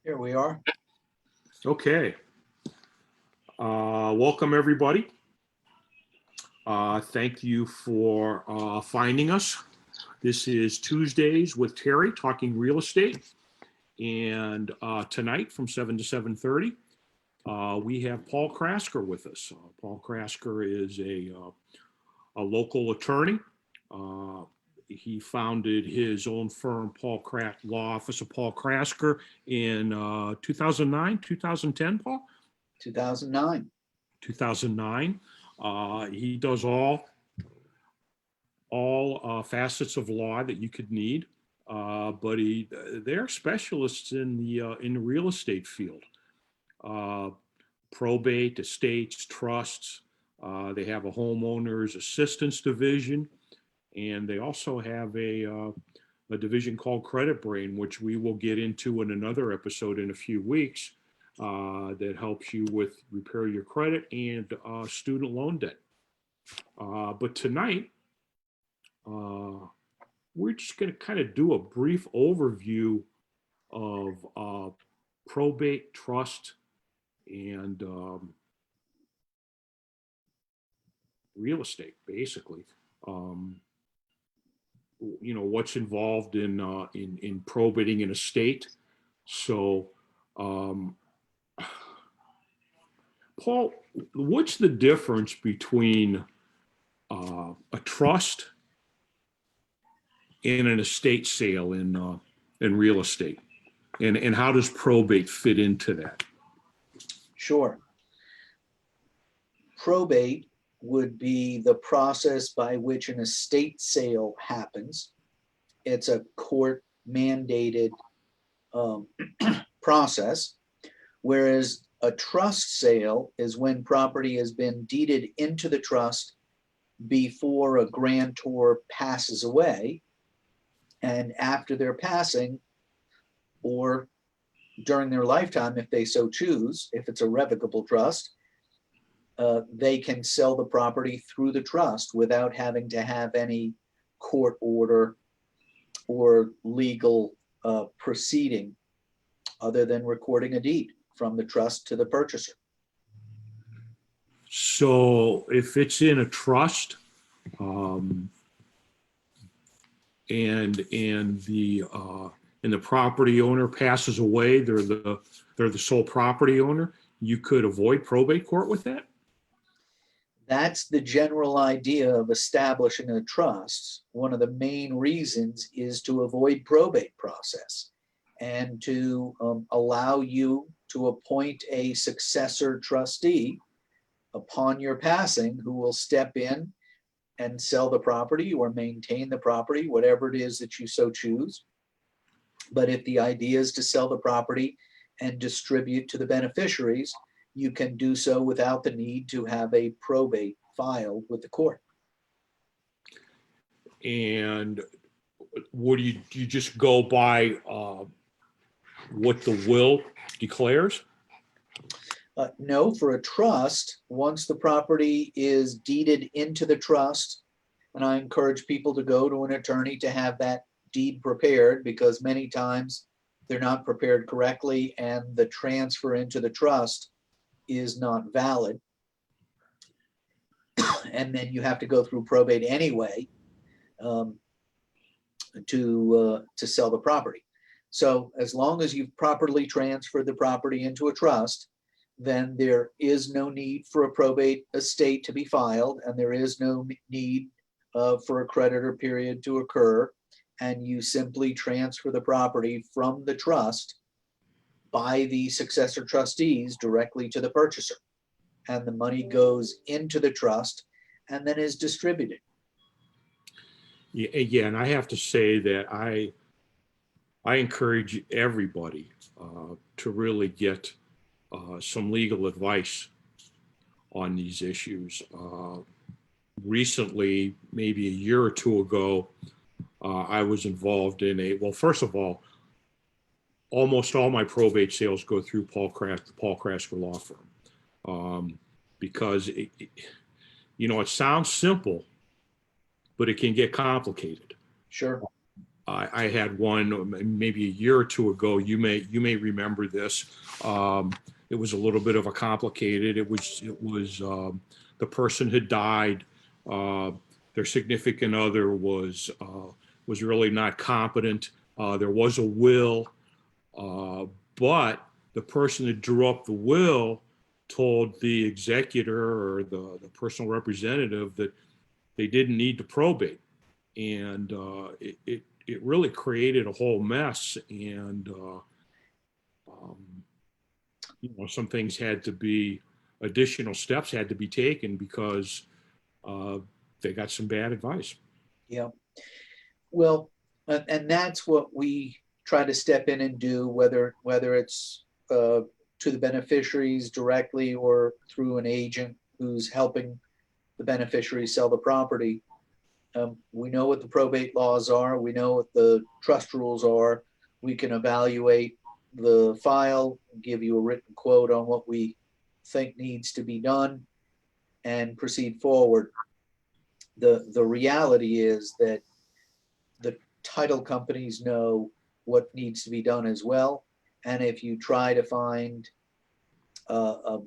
Here we are. Okay. Welcome, everybody. Thank you for finding us. This is Tuesdays with Terry, talking real estate. And tonight from 7 to 7:30, we have Paul Krasker with us. Paul Krasker is a local attorney. He founded his own firm, Law Office of Paul Krasker, in 2009, 2010, Paul? 2009. 2009. He does all facets of law that you could need, but they're specialists in the real estate field. Probate, estates, trusts. They have a homeowners assistance division, and they also have a division called Credit Brain, which we will get into in another episode in a few weeks. That helps you with repair your credit and student loan debt. But tonight, we're just going to kind of do a brief overview of probate, trust, and real estate, basically. What's involved in probating an estate. So, Paul, what's the difference between a trust and an estate sale in real estate, and how does probate fit into that? Sure. Probate would be the process by which an estate sale happens. It's a court mandated process, whereas a trust sale is when property has been deeded into the trust before a grantor passes away, and after their passing or during their lifetime, if they so choose, if it's a revocable trust, they can sell the property through the trust without having to have any court order or legal proceeding other than recording a deed from the trust to the purchaser. So if it's in a trust, and the property owner passes away, they're the sole property owner, you could avoid probate court with that? That's the general idea of establishing a trust. One of the main reasons is to avoid probate process and to allow you to appoint a successor trustee upon your passing who will step in and sell the property or maintain the property, whatever it is that you so choose. But if the idea is to sell the property and distribute to the beneficiaries, you can do so without the need to have a probate filed with the court. And what do you just go by what the will declares? No, for a trust, once the property is deeded into the trust, and I encourage people to go to an attorney to have that deed prepared, because many times they're not prepared correctly and the transfer into the trust is not valid. And then you have to go through probate anyway to sell the property. So as long as you've properly transferred the property into a trust, then there is no need for a probate estate to be filed, and there is no need for a creditor period to occur. And you simply transfer the property from the trust by the successor trustees directly to the purchaser. And the money goes into the trust and then is distributed. Yeah, and I have to say that I encourage everybody to really get some legal advice on these issues. Recently, maybe a year or two ago, I was involved in well, first of all, almost all my probate sales go through Paul Krasker Law Firm, because it sounds simple, but it can get complicated. Sure. I had one maybe a year or two ago. You may remember this. It was a little bit of a complicated. It was the person had died. Uh, their significant other was really not competent. There was a will, but the person that drew up the will told the executor or the personal representative that they didn't need to probate, and it really created a whole mess. And um, some things had to be additional steps had to be taken because uh, they got some bad advice. Yeah. Well, and that's what we try to step in and do, whether it's to the beneficiaries directly or through an agent who's helping the beneficiary sell the property. We know what the probate laws are. We know what the trust rules are. We can evaluate the file, give you a written quote on what we think needs to be done, and proceed forward. The reality is that the title companies know what needs to be done as well. And if you try to find a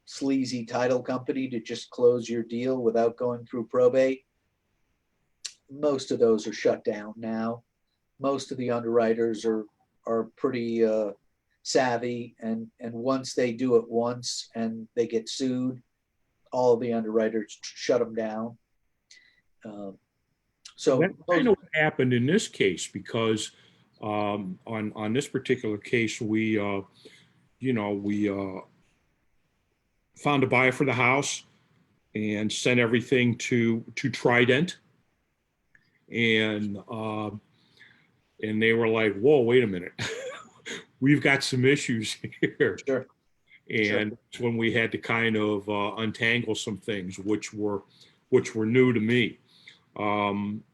sleazy title company to just close your deal without going through probate, most of those are shut down now. Most of the underwriters are pretty savvy, and once they do it once and they get sued, all of the underwriters shut them down. So That's kind of what happened in this case because on this particular case, we found a buyer for the house and sent everything to Trident, and they were like, "Whoa, wait a minute, we've got some issues here." sure, sure. And it's when we had to kind of untangle some things, which were new to me. Um,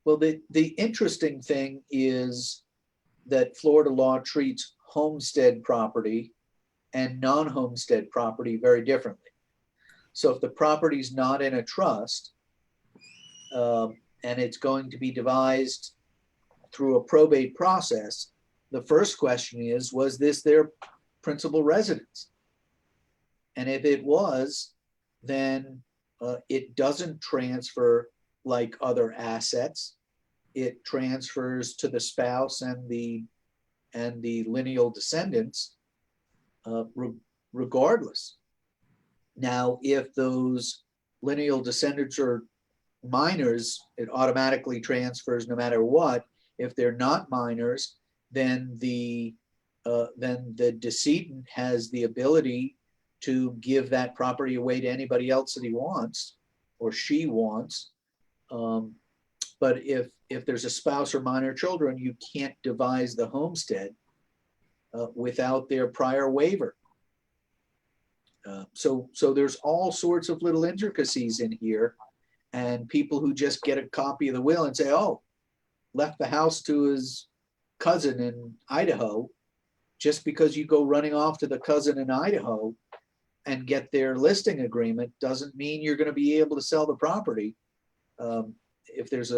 Well, the interesting thing is that Florida law treats homestead property and non-homestead property very differently. So if the property's not in a trust, and it's going to be devised through a probate process, the first question is, was this their principal residence? And if it was, then it doesn't transfer like other assets. It transfers to the spouse and the lineal descendants, regardless. Now, if those lineal descendants are minors, it automatically transfers no matter what. If they're not minors, then the decedent has the ability to give that property away to anybody else that he wants or she wants. But if there's a spouse or minor children, you can't devise the homestead without their prior waiver. So there's all sorts of little intricacies in here, and people who just get a copy of the will and say, "Oh, left the house to his cousin in Idaho," just because you go running off to the cousin in Idaho and get their listing agreement doesn't mean you're going to be able to sell the property. If there's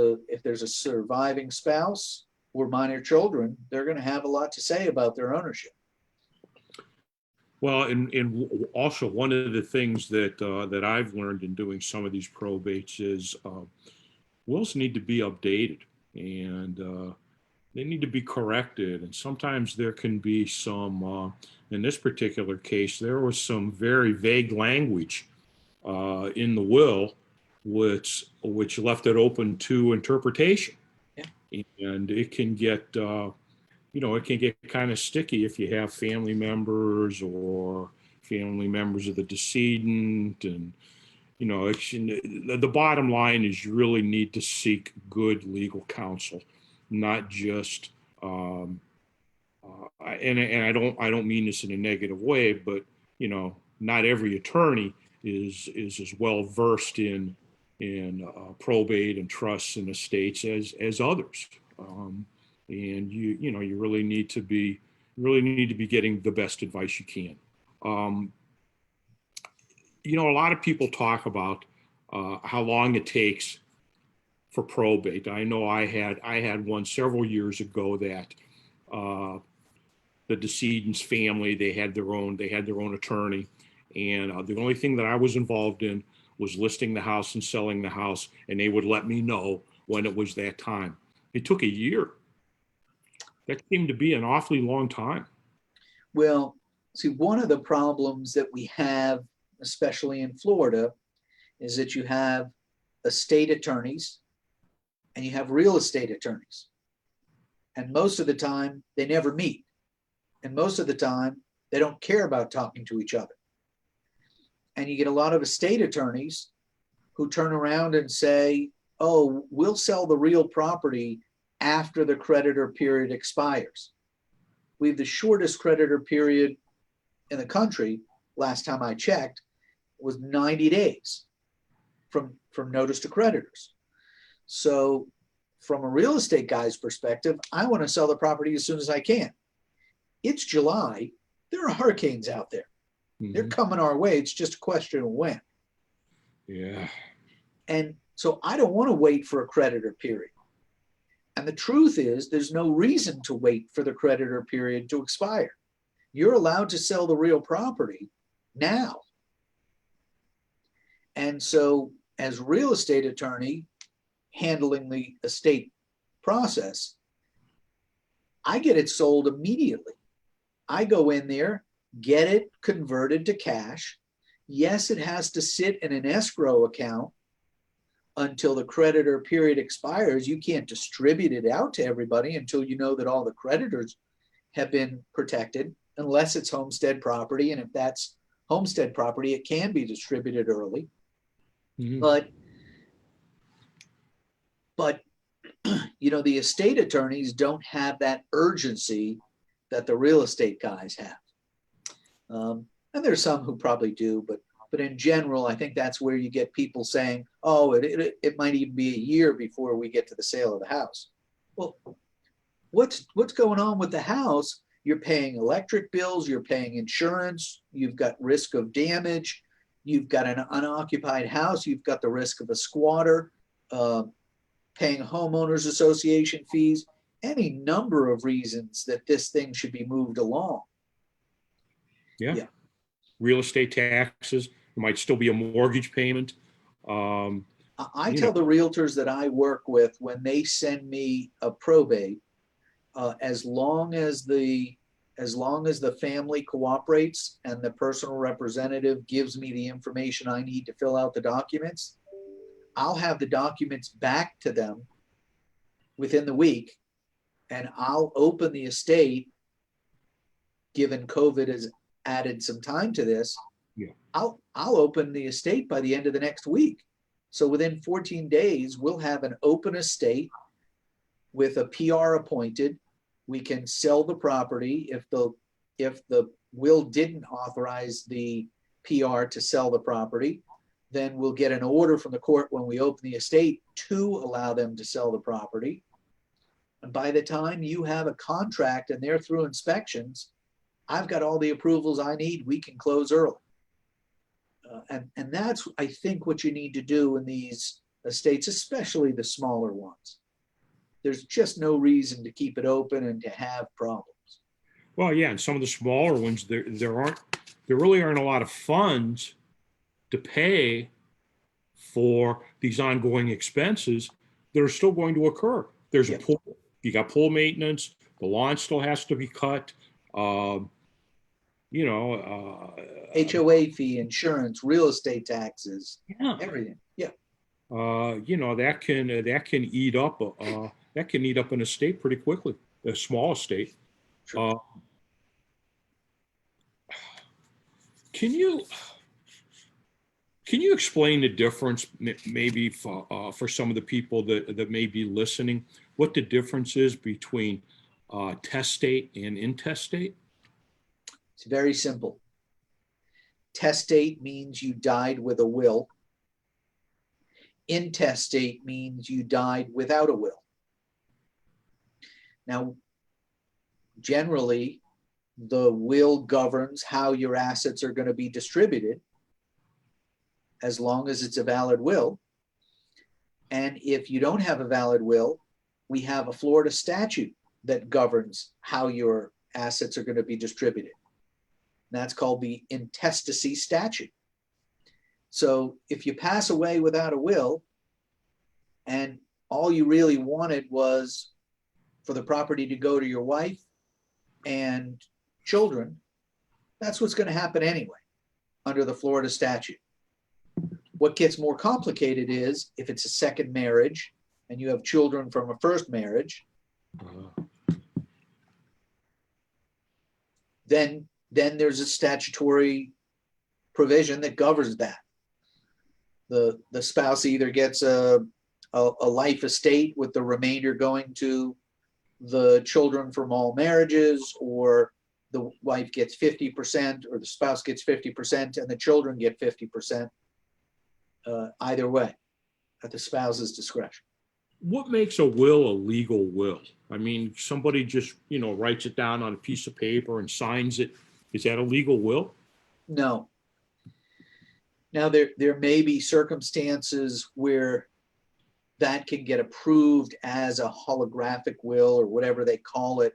a surviving spouse or minor children, they're going to have a lot to say about their ownership. Well, and also one of the things that I've learned in doing some of these probates is wills need to be updated, and they need to be corrected. And sometimes there can be some, in this particular case, there was some very vague language in the will, which left it open to interpretation. Yeah. And it can get it can get kind of sticky if you have family members or family members of the decedent. And, the bottom line is you really need to seek good legal counsel, not just, and I don't mean this in a negative way, but, not every attorney is as well versed in probate and trusts and estates as others. And you really need to be getting the best advice you can. A lot of people talk about how long it takes for probate. I know I had one several years ago that the decedent's family, they had their own attorney, and the only thing that I was involved in was listing the house and selling the house, and they would let me know when it was that time. It took a year. That seemed to be an awfully long time. Well, see, one of the problems that we have, especially in Florida, is that you have estate attorneys and you have real estate attorneys. And most of the time, they never meet. And most of the time, they don't care about talking to each other. And you get a lot of estate attorneys who turn around and say, oh, we'll sell the real property after the creditor period expires. We have the shortest creditor period in the country. Last time I checked, was 90 days from notice to creditors. So from a real estate guy's perspective, I want to sell the property as soon as I can. It's July. There are hurricanes out there. Mm-hmm. They're coming our way. It's just a question of when. Yeah. And so I don't want to wait for a creditor period. And the truth is, there's no reason to wait for the creditor period to expire. You're allowed to sell the real property now. And so as real estate attorney handling the estate process, I get it sold immediately. I go in there, get it converted to cash. Yes, it has to sit in an escrow account until the creditor period expires. You can't distribute it out to everybody until you know that all the creditors have been protected, unless it's homestead property. And if that's homestead property, it can be distributed early. Mm-hmm. But the estate attorneys don't have that urgency that the real estate guys have. And there's some who probably do, but in general, I think that's where you get people saying, oh, it might even be a year before we get to the sale of the house. Well, what's going on with the house? You're paying electric bills, you're paying insurance, you've got risk of damage, you've got an unoccupied house, you've got the risk of a squatter, paying homeowners association fees, any number of reasons that this thing should be moved along. Yeah. Real estate taxes, there might still be a mortgage payment. I tell the realtors that I work with, when they send me a probate, as long as the family cooperates and the personal representative gives me the information I need to fill out the documents, I'll have the documents back to them within the week, and I'll open the estate. Given COVID has added some time to this, I'll open the estate by the end of the next week. So within 14 days, we'll have an open estate with a PR appointed. We can sell the property. If the will didn't authorize the PR to sell the property, then we'll get an order from the court when we open the estate to allow them to sell the property. And by the time you have a contract and they're through inspections, I've got all the approvals I need. We can close early. And that's, I think, what you need to do in these estates, especially the smaller ones. There's just no reason to keep it open and to have problems. Well, yeah, and some of the smaller ones, there really aren't a lot of funds to pay for these ongoing expenses that are still going to occur. There's a pool, you got pool maintenance, the lawn still has to be cut, HOA fee, insurance, real estate taxes, everything. Yeah. That can eat up an estate pretty quickly, a small estate. Sure. Can you explain the difference, maybe for some of the people that may be listening, what the difference is between testate and intestate? It's very simple. Testate means you died with a will. Intestate means you died without a will. Now, generally, the will governs how your assets are going to be distributed, as long as it's a valid will. And if you don't have a valid will, we have a Florida statute that governs how your assets are going to be distributed. And that's called the intestacy statute. So if you pass away without a will, and all you really wanted was for the property to go to your wife and children, that's what's going to happen anyway under the Florida statute. What gets more complicated is if it's a second marriage and you have children from a first marriage, then there's a statutory provision that governs that. The spouse either gets a life estate with the remainder going to the children from all marriages, or the wife gets 50% or the spouse gets 50% and the children get 50%. Either way, at the spouse's discretion. What makes a will a legal will? I mean, somebody just, writes it down on a piece of paper and signs it. Is that a legal will? No. Now, there may be circumstances where that can get approved as a holographic will or whatever they call it,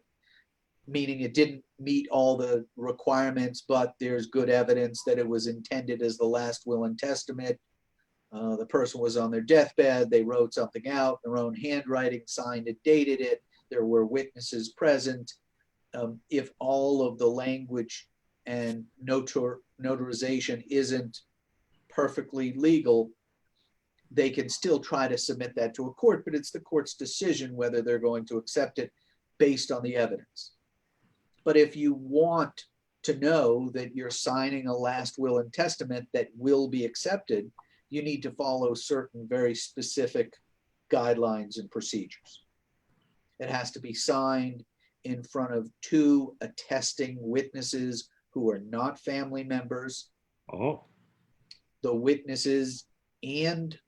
meaning it didn't meet all the requirements, but there's good evidence that it was intended as the last will and testament. The person was on their deathbed, they wrote something out, their own handwriting, signed it, dated it, there were witnesses present. If all of the language and notarization isn't perfectly legal, they can still try to submit that to a court, but it's the court's decision whether they're going to accept it based on the evidence. But if you want to know that you're signing a last will and testament that will be accepted, you need to follow certain very specific guidelines and procedures. It has to be signed in front of two attesting witnesses who are not family members. Oh. The witnesses and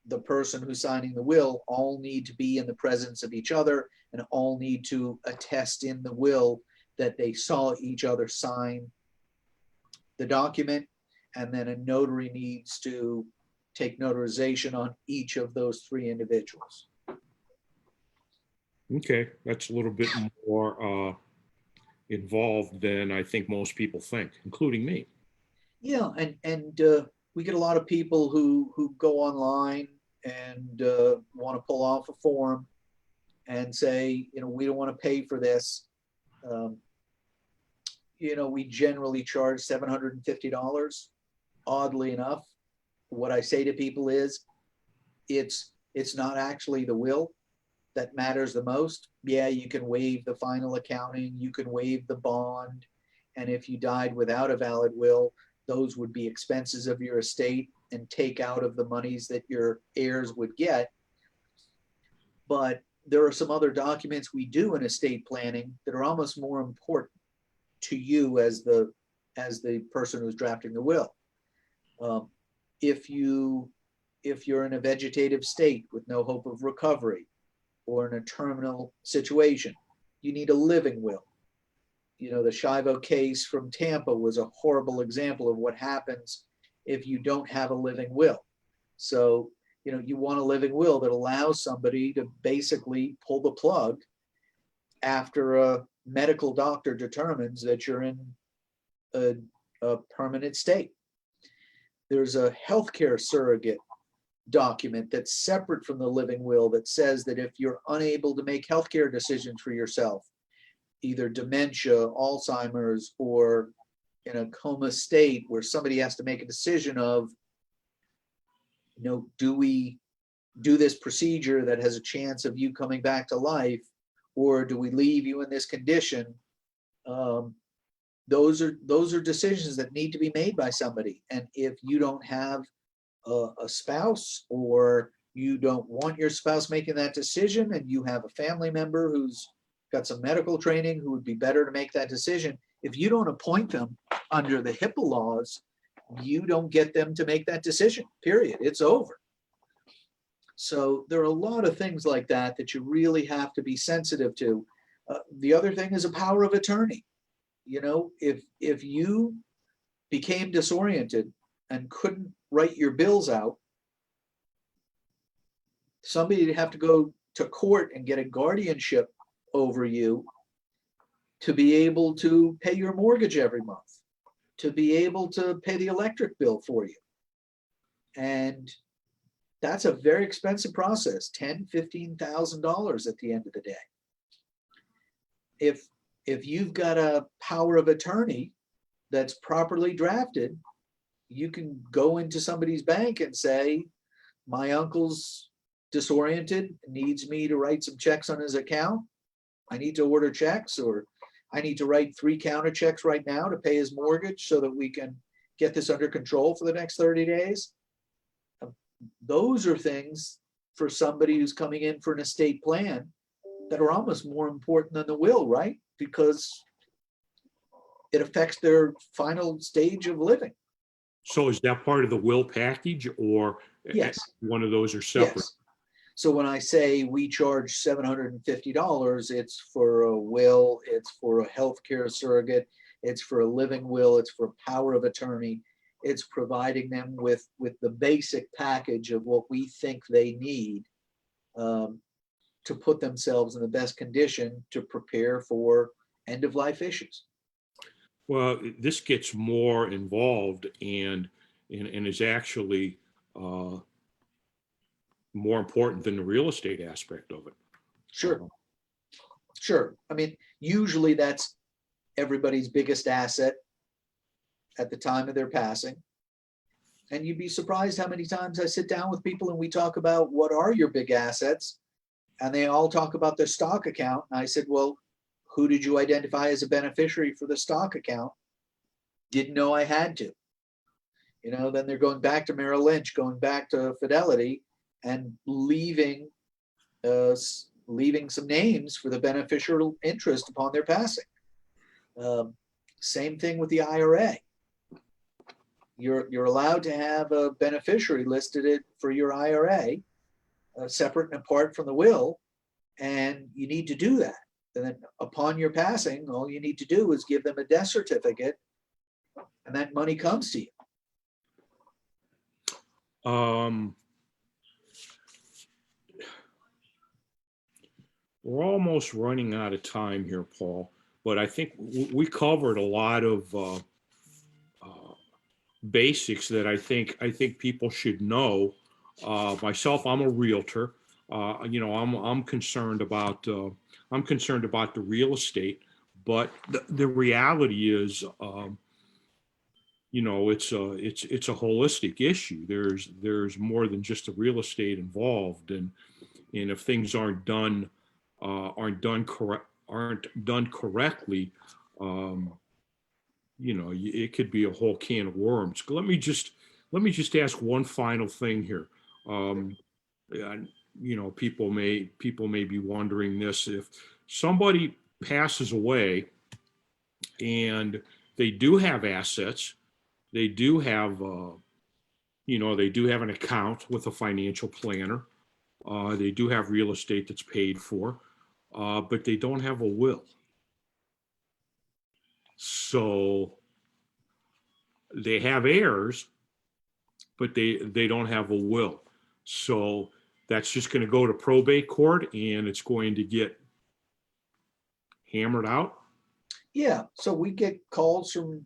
the person who's signing the will all need to be in the presence of each other and all need to attest in the will that they saw each other sign the document, and then a notary needs to take notarization on each of those three individuals. Okay, that's a little bit more involved than I think most people think, including me. Yeah, and we get a lot of people who go online and want to pull off a form and say, we don't want to pay for this. We generally charge $750. Oddly enough, what I say to people is, it's not actually the will that matters the most. Yeah, you can waive the final accounting, you can waive the bond, and if you died without a valid will, those would be expenses of your estate and take out of the monies that your heirs would get. But there are some other documents we do in estate planning that are almost more important to you as the person who's drafting the will. If you're in a vegetative state with no hope of recovery or in a terminal situation, you need a living will. The Shivo case from Tampa was a horrible example of what happens if you don't have a living will. So, you want a living will that allows somebody to basically pull the plug after a medical doctor determines that you're in a permanent state. There's a healthcare surrogate document that's separate from the living will that says that if you're unable to make healthcare decisions for yourself, either dementia, Alzheimer's, or in a coma state where somebody has to make a decision of, do we do this procedure that has a chance of you coming back to life, or do we leave you in this condition? Those are decisions that need to be made by somebody. And if you don't have a spouse, or you don't want your spouse making that decision, and you have a family member who's got some medical training who would be better to make that decision, if you don't appoint them under the HIPAA laws, you don't get them to make that decision, period. It's over. So there are a lot of things like that you really have to be sensitive to. The other thing is a power of attorney. If you became disoriented and couldn't write your bills out, somebody would have to go to court and get a guardianship over you to be able to pay your mortgage every month, to be able to pay the electric bill for you. And that's a very expensive process, $10,000, $15,000 at the end of the day. If you've got a power of attorney that's properly drafted, you can go into somebody's bank and say, my uncle's disoriented, needs me to write some checks on his account. I need to order checks, or I need to write 3 counter checks right now to pay his mortgage so that we can get this under control for the next 30 days. Those are things for somebody who's coming in for an estate plan that are almost more important than the will, right? Because it affects their final stage of living. So is that part of the will package, or Yes. one of those are separate? Yes. So when I say we charge $750, it's for a will, it's for a healthcare surrogate, it's for a living will, it's for power of attorney. It's providing them with the basic package of what we think they need to put themselves in the best condition to prepare for end of life issues. Well, this gets more involved and is actually more important than the real estate aspect of it. Sure. Sure. I mean, usually that's everybody's biggest asset at the time of their passing. And you'd be surprised how many times I sit down with people and we talk about what are your big assets, and they all talk about their stock account. And I said, well, who did you identify as a beneficiary for the stock account? Didn't know I had to. Then they're going back to Merrill Lynch, going back to Fidelity, and leaving some names for the beneficial interest upon their passing. Same thing with the IRA. You're allowed to have a beneficiary listed for your IRA, separate and apart from the will, and you need to do that. And then upon your passing, all you need to do is give them a death certificate, and that money comes to you. We're almost running out of time here, Paul, but I think we covered a lot of basics that I think people should know. Myself, I'm a realtor. I'm concerned about the real estate, but the reality is, it's a holistic issue. There's more than just the real estate involved, and if things aren't done correctly, it could be a whole can of worms. Let me just ask one final thing here. People may be wondering this: if somebody passes away and they do have assets, they do have an account with a financial planner, they do have real estate that's paid for, but they don't have a will. So they have heirs, but they don't have a will. So that's just going to go to probate court and it's going to get hammered out. Yeah. So we get calls from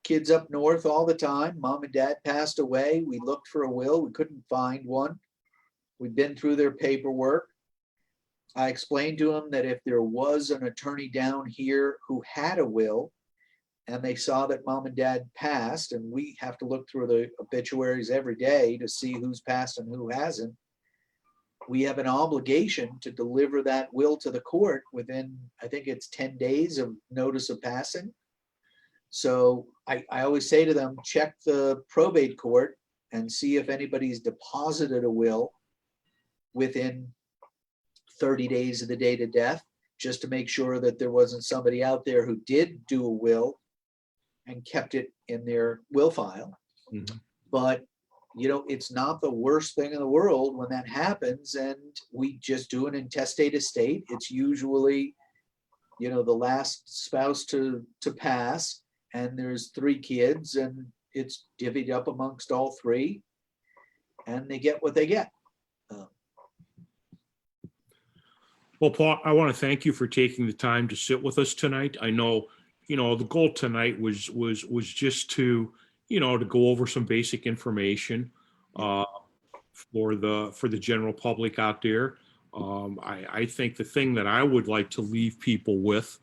kids up north all the time. Mom and dad passed away. We looked for a will. We couldn't find one. We've been through their paperwork. I explained to them that if there was an attorney down here who had a will and they saw that mom and dad passed, and we have to look through the obituaries every day to see who's passed and who hasn't, we have an obligation to deliver that will to the court within, I think it's 10 days of notice of passing. So I always say to them, check the probate court and see if anybody's deposited a will within 30 days of the date of death, just to make sure that there wasn't somebody out there who did do a will and kept it in their will file. Mm-hmm. But it's not the worst thing in the world when that happens, and we just do an intestate estate. It's usually, the last spouse to pass, and there's 3 kids, and it's divvied up amongst all 3, and they get what they get. Well, Paul, I want to thank you for taking the time to sit with us tonight. I know, the goal tonight was just to, to go over some basic information uh, for the general public out there. I think the thing that I would like to leave people with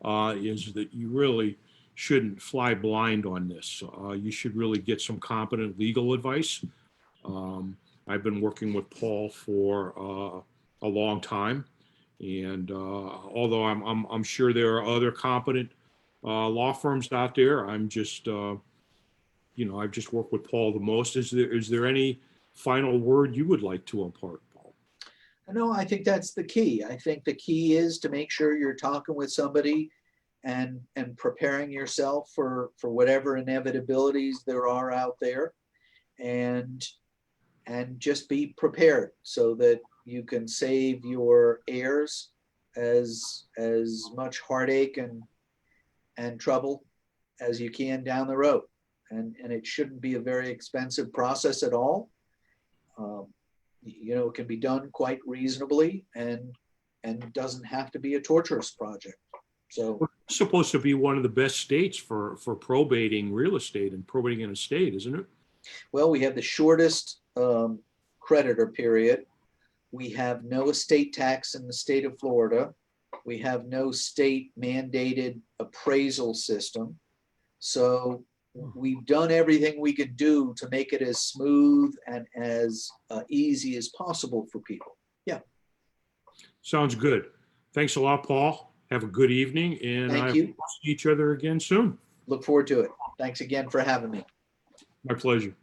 is that you really shouldn't fly blind on this. You should really get some competent legal advice. Um, I've been working with Paul for a long time. And although I'm sure there are other competent law firms out there, I've just worked with Paul the most. Is there any final word you would like to impart, Paul? No, I think that's the key. I think the key is to make sure you're talking with somebody and preparing yourself for whatever inevitabilities there are out there, and just be prepared so that you can save your heirs as much heartache and trouble as you can down the road. And it shouldn't be a very expensive process at all. It can be done quite reasonably and doesn't have to be a torturous project. So It's supposed to be one of the best states for probating real estate and probating an estate, isn't it? well, we have the shortest creditor period. We have no estate tax in the state of Florida. We have no state mandated appraisal system. So we've done everything we could do to make it as smooth and as easy as possible for people. Yeah. Sounds good. Thanks a lot, Paul. Have a good evening, and I Thank you. hope we'll see each other again soon. Look forward to it. Thanks again for having me. My pleasure.